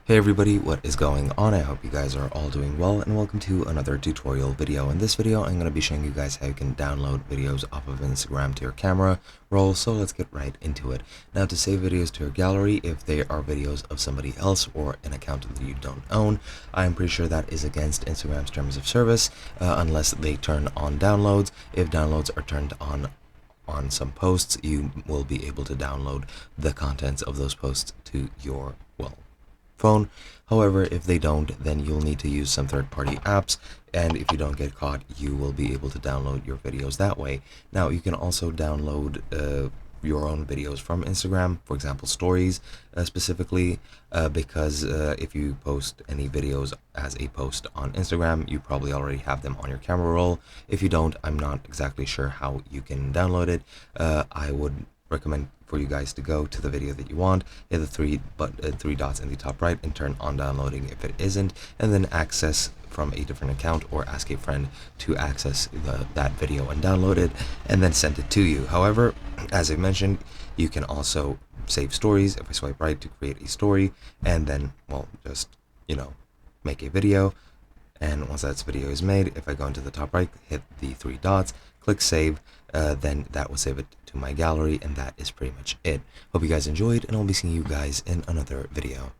Hey everybody, what is going on? I hope you guys are all doing well, and welcome to another tutorial video. In this video, I'm going to be showing you guys how you can download videos off of Instagram to your camera roll, so let's get right into it. Now, to save videos to your gallery, if they are videos of somebody else or an account that you don't own, I'm pretty sure that is against Instagram's terms of service, unless they turn on downloads. If downloads are turned on some posts, you will be able to download the contents of those posts to your, phone. However, if they don't, then you'll need to use some third-party apps, and if you don't get caught, you will be able to download your videos that way. Now, you can also download your own videos from Instagram, for example, stories specifically, because if you post any videos as a post on Instagram, you probably already have them on your camera roll. If you don't, I'm not exactly sure how you can download it. I would recommend for you guys to go to the video that you want, hit the three dots in the top right and turn on downloading if it isn't, and then access from a different account or ask a friend to access that video and download it and then send it to you. However, as I mentioned, you can also save stories. If I swipe right to create a story, and then, well, just, make a video. And once that video is made, if I go into the top right, hit the three dots, click save, then that will save it to my gallery, and that is pretty much it. Hope you guys enjoyed, and I'll be seeing you guys in another video.